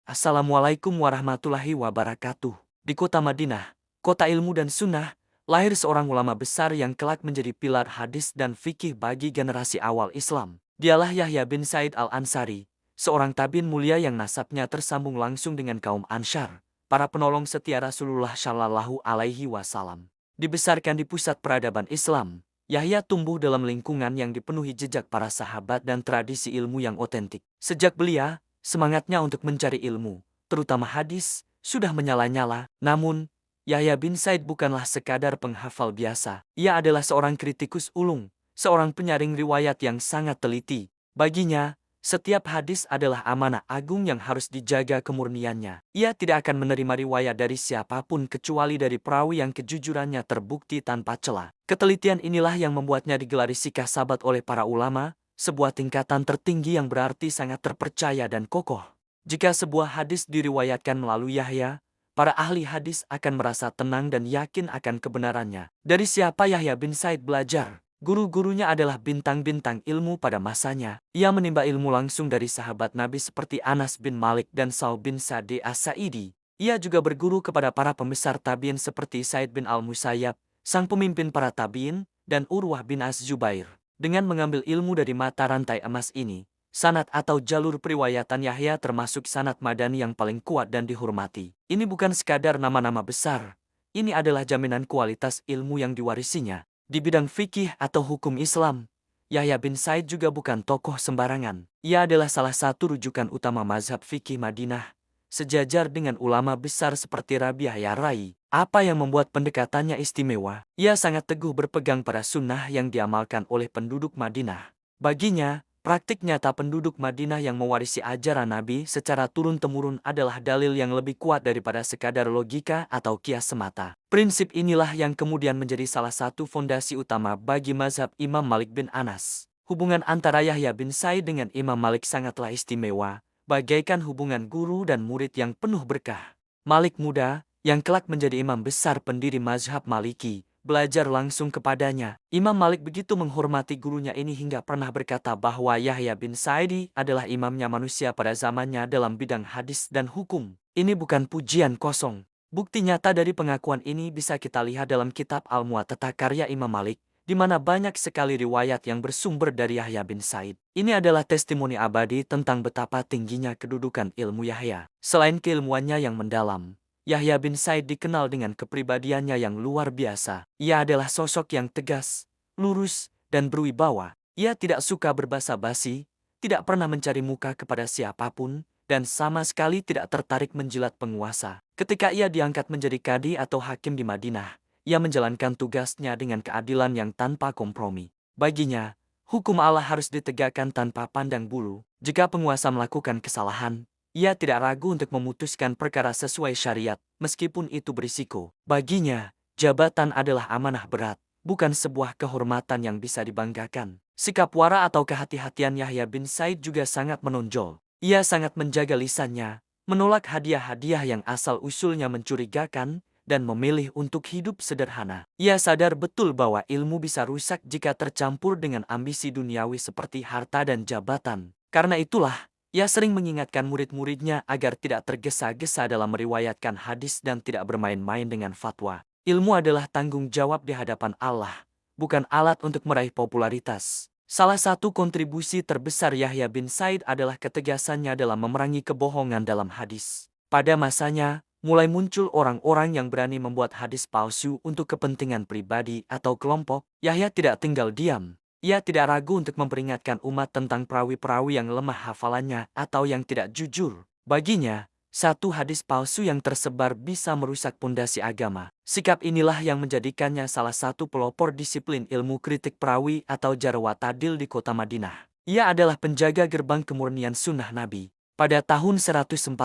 Assalamualaikum warahmatullahi wabarakatuh. Di kota Madinah, kota ilmu dan sunnah, lahir seorang ulama besar yang kelak menjadi pilar hadis dan fikih bagi generasi awal Islam. Dialah Yahya bin Said al-Ansari, seorang tabi'in mulia yang nasabnya tersambung langsung dengan kaum Ansyar, para penolong setia Rasulullah Shallallahu Alaihi Wasallam. Dibesarkan di pusat peradaban Islam, Yahya tumbuh dalam lingkungan yang dipenuhi jejak para sahabat dan tradisi ilmu yang otentik. Sejak belia, semangatnya untuk mencari ilmu, terutama hadis, sudah menyala-nyala. Namun, Yahya bin Said bukanlah sekadar penghafal biasa. Ia adalah seorang kritikus ulung, seorang penyaring riwayat yang sangat teliti. Baginya, setiap hadis adalah amanah agung yang harus dijaga kemurniannya. Ia tidak akan menerima riwayat dari siapapun kecuali dari perawi yang kejujurannya terbukti tanpa celah. Ketelitian inilah yang membuatnya digelari sikah sabat oleh para ulama, sebuah tingkatan tertinggi yang berarti sangat terpercaya dan kokoh. Jika sebuah hadis diriwayatkan melalui Yahya, para ahli hadis akan merasa tenang dan yakin akan kebenarannya. Dari siapa Yahya bin Said belajar? Guru-gurunya adalah bintang-bintang ilmu pada masanya. Ia menimba ilmu langsung dari sahabat Nabi seperti Anas bin Malik dan Sahl bin Sa'di as-Sa'idi. Ia juga berguru kepada para pembesar tabi'in seperti Said bin al-Musayyab, sang pemimpin para tabi'in, dan Urwah bin Az-Zubair. Dengan mengambil ilmu dari mata rantai emas ini, sanad atau jalur periwayatan Yahya termasuk sanad Madani yang paling kuat dan dihormati. Ini bukan sekadar nama-nama besar. Ini adalah jaminan kualitas ilmu yang diwarisinya. Di bidang fikih atau hukum Islam, Yahya bin Said juga bukan tokoh sembarangan. Ia adalah salah satu rujukan utama mazhab fikih Madinah, sejajar dengan ulama besar seperti Rabi' Yahya Rai. Apa yang membuat pendekatannya istimewa? Ia sangat teguh berpegang pada sunnah yang diamalkan oleh penduduk Madinah. Baginya, praktik nyata penduduk Madinah yang mewarisi ajaran Nabi secara turun-temurun adalah dalil yang lebih kuat daripada sekadar logika atau kias semata. Prinsip inilah yang kemudian menjadi salah satu fondasi utama bagi mazhab Imam Malik bin Anas. Hubungan antara Yahya bin Said dengan Imam Malik sangatlah istimewa, bagaikan hubungan guru dan murid yang penuh berkah. Malik muda, yang kelak menjadi imam besar pendiri mazhab Maliki, belajar langsung kepadanya. Imam Malik begitu menghormati gurunya ini hingga pernah berkata bahwa Yahya bin Sa'idi adalah imamnya manusia pada zamannya dalam bidang hadis dan hukum. Ini bukan pujian kosong. Bukti nyata dari pengakuan ini bisa kita lihat dalam kitab Al-Muwatta karya Imam Malik, di mana banyak sekali riwayat yang bersumber dari Yahya bin Said. Ini adalah testimoni abadi tentang betapa tingginya kedudukan ilmu Yahya. Selain keilmuannya yang mendalam, Yahya bin Said dikenal dengan kepribadiannya yang luar biasa. Ia adalah sosok yang tegas, lurus, dan berwibawa. Ia tidak suka berbasa-basi, tidak pernah mencari muka kepada siapapun, dan sama sekali tidak tertarik menjilat penguasa. Ketika ia diangkat menjadi kadi atau hakim di Madinah, ia menjalankan tugasnya dengan keadilan yang tanpa kompromi. Baginya, hukum Allah harus ditegakkan tanpa pandang bulu. Jika penguasa melakukan kesalahan, ia tidak ragu untuk memutuskan perkara sesuai syariat, meskipun itu berisiko. Baginya, jabatan adalah amanah berat, bukan sebuah kehormatan yang bisa dibanggakan. Sikap wara atau kehati-hatian Yahya bin Said juga sangat menonjol. Ia sangat menjaga lisannya, menolak hadiah-hadiah yang asal-usulnya mencurigakan, dan memilih untuk hidup sederhana. Ia sadar betul bahwa ilmu bisa rusak jika tercampur dengan ambisi duniawi seperti harta dan jabatan. Karena itulah, ia sering mengingatkan murid-muridnya agar tidak tergesa-gesa dalam meriwayatkan hadis dan tidak bermain-main dengan fatwa. Ilmu adalah tanggung jawab di hadapan Allah, bukan alat untuk meraih popularitas. Salah satu kontribusi terbesar Yahya bin Said adalah ketegasannya dalam memerangi kebohongan dalam hadis. Pada masanya, mulai muncul orang-orang yang berani membuat hadis palsu untuk kepentingan pribadi atau kelompok. Yahya tidak tinggal diam. Ia tidak ragu untuk memperingatkan umat tentang perawi-perawi yang lemah hafalannya atau yang tidak jujur. Baginya, satu hadis palsu yang tersebar bisa merusak pondasi agama. Sikap inilah yang menjadikannya salah satu pelopor disiplin ilmu kritik perawi atau jarh wa ta'dil di kota Madinah. Ia adalah penjaga gerbang kemurnian sunnah Nabi. Pada tahun 143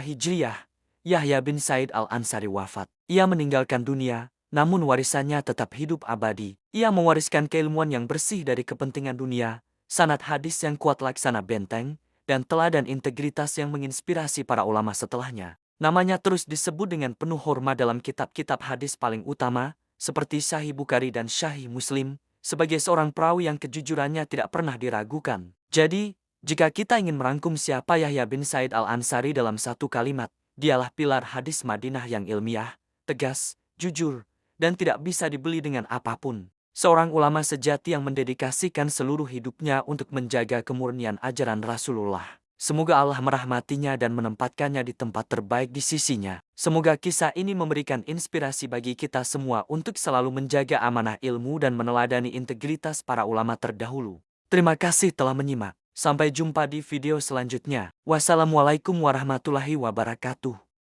Hijriah, Yahya bin Said al-Ansari wafat. Ia meninggalkan dunia, namun warisannya tetap hidup abadi. Ia mewariskan keilmuan yang bersih dari kepentingan dunia, sanad hadis yang kuat laksana benteng, dan teladan integritas yang menginspirasi para ulama setelahnya. Namanya terus disebut dengan penuh hormat dalam kitab-kitab hadis paling utama, seperti Sahih Bukhari dan Sahih Muslim, sebagai seorang perawi yang kejujurannya tidak pernah diragukan. Jadi, Jika kita ingin merangkum siapa Yahya bin Said Al-Ansari dalam satu kalimat, dialah pilar hadis Madinah yang ilmiah, tegas, jujur, dan tidak bisa dibeli dengan apapun. Seorang ulama sejati yang mendedikasikan seluruh hidupnya untuk menjaga kemurnian ajaran Rasulullah. Semoga Allah merahmatinya dan menempatkannya di tempat terbaik di sisinya. Semoga kisah ini memberikan inspirasi bagi kita semua untuk selalu menjaga amanah ilmu dan meneladani integritas para ulama terdahulu. Terima kasih telah menyimak. Sampai jumpa di video selanjutnya. Wassalamualaikum warahmatullahi wabarakatuh.